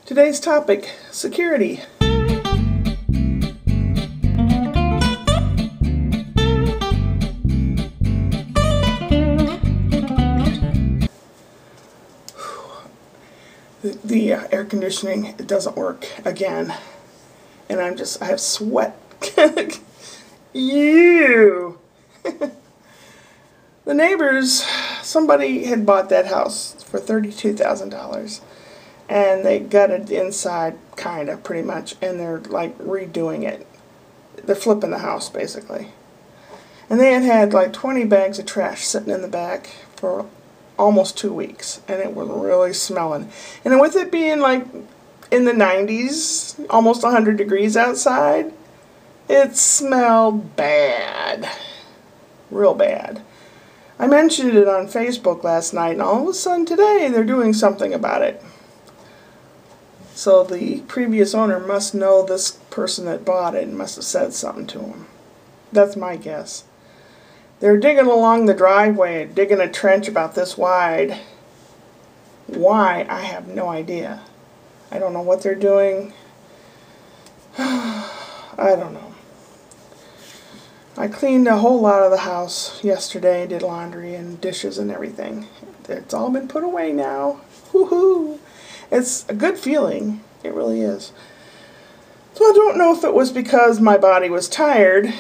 Today's topic, security. The air conditioning, it doesn't work again. And I have sweat. Ew. The neighbors, somebody had bought that house for $32,000. And they gutted the inside, kind of, pretty much, and they're like redoing it. They're flipping the house, basically. And they had like 20 bags of trash sitting in the back for almost 2 weeks, and it was really smelling. And with it being like in the 90s, almost 100 degrees outside, it smelled bad. Real bad. I mentioned it on Facebook last night, and all of a sudden today they're doing something about it. So the previous owner must know this person that bought it and must have said something to him. That's my guess. They're digging along the driveway, digging a trench about this wide. Why? I have no idea. I don't know what they're doing. I don't know. I cleaned a whole lot of the house yesterday, did laundry and dishes and everything. It's all been put away now. Woohoo! It's a good feeling. It really is. So I don't know if it was because my body was tired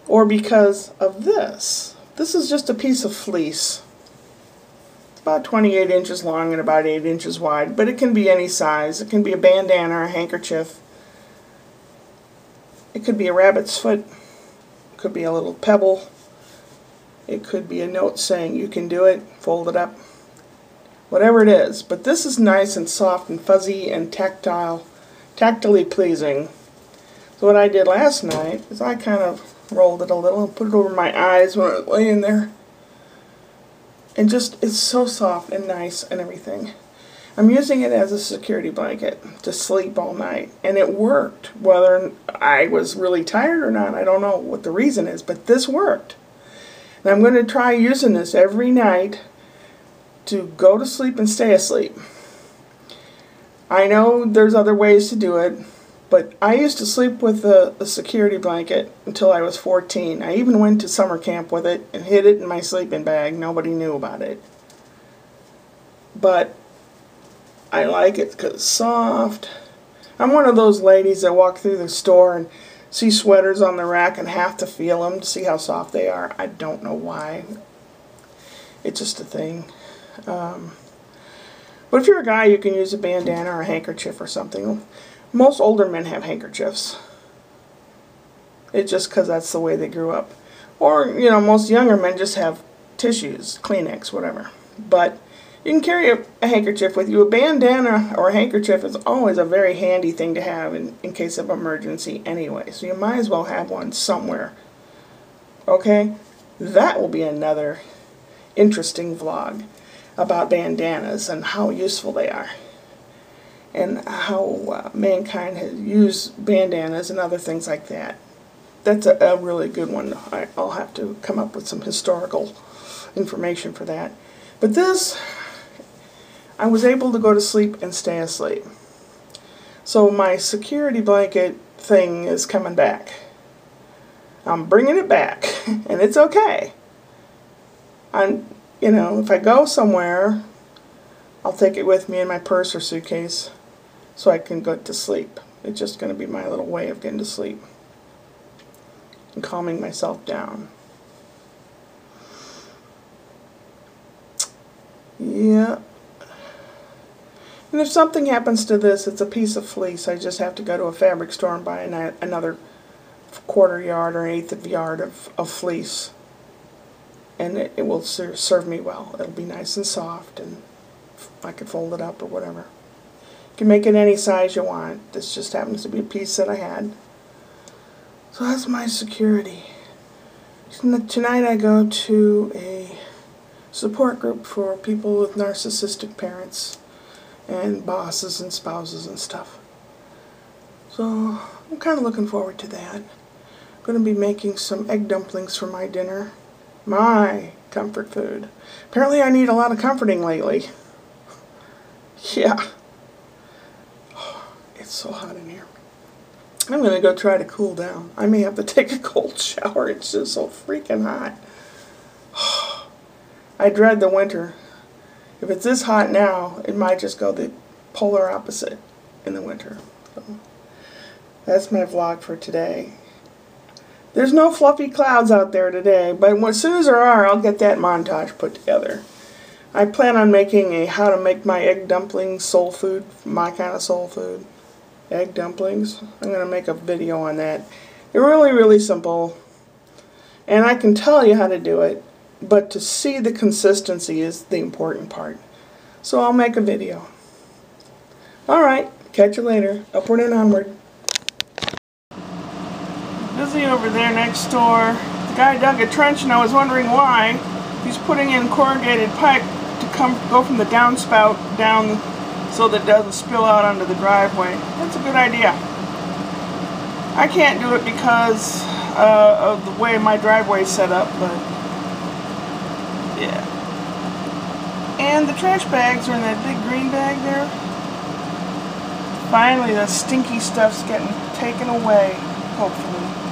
or because of this. This is just a piece of fleece. It's about 28 inches long and about 8 inches wide, but it can be any size. It can be a bandana or a handkerchief. It could be a rabbit's foot. It could be a little pebble. It could be a note saying you can do it, fold it up. Whatever it is, but this is nice and soft and fuzzy and tactily pleasing. So what I did last night is I kind of rolled it a little and put it over my eyes when I was laying there. And just, it's so soft and nice and everything. I'm using it as a security blanket to sleep all night. And it worked. Whether I was really tired or not, I don't know what the reason is, but this worked. And I'm going to try using this every night to go to sleep and stay asleep. I know there's other ways to do it, but I used to sleep with a security blanket until I was 14. I even went to summer camp with it and hid it in my sleeping bag. Nobody knew about it. But I like it because it's soft. I'm one of those ladies that walk through the store and see sweaters on the rack and have to feel them to see how soft they are. I don't know why. It's just a thing. But if you're a guy, you can use a bandana or a handkerchief or something. Most older men have handkerchiefs. It's just because that's the way they grew up. Or, you know, most younger men just have tissues, Kleenex, whatever. But you can carry a handkerchief with you. A bandana or a handkerchief is always a very handy thing to have in case of emergency anyway. So you might as well have one somewhere. Okay? That will be another interesting vlog about bandanas and how useful they are, and how mankind has used bandanas and other things like that. That's a really good one. I'll have to come up with some historical information for that. But this, I was able to go to sleep and stay asleep. So my security blanket thing is coming back. I'm bringing it back, and it's okay. You know, if I go somewhere, I'll take it with me in my purse or suitcase so I can go to sleep. It's just going to be my little way of getting to sleep and calming myself down. Yeah. And if something happens to this, it's a piece of fleece. I just have to go to a fabric store and buy another quarter yard or an eighth of yard of fleece. And it will serve me well. It'll be nice and soft, and I can fold it up or whatever. You can make it any size you want. This just happens to be a piece that I had. So that's my security. Tonight I go to a support group for people with narcissistic parents and bosses and spouses and stuff. So I'm kind of looking forward to that. I'm going to be making some egg dumplings for my dinner. My comfort food. Apparently I need a lot of comforting lately. Yeah. it's so hot in here. I'm going to go try to cool down. I may have to take a cold shower. It's just so freaking hot. I dread the winter. If it's this hot now, it might just go the polar opposite in the winter. So that's my vlog for today. There's no fluffy clouds out there today, but as soon as there are, I'll get that montage put together. I plan on making a how to make my egg dumplings soul food, my kind of soul food. Egg dumplings. I'm going to make a video on that. They're really, really simple. And I can tell you how to do it, but to see the consistency is the important part. So I'll make a video. Alright, catch you later. Upward and onward. Busy over there next door. The guy dug a trench and I was wondering why. He's putting in corrugated pipe to go from the downspout down so that it doesn't spill out onto the driveway. That's a good idea. I can't do it because of the way my driveway is set up, but yeah. And the trash bags are in that big green bag there. Finally, the stinky stuff's getting taken away, hopefully.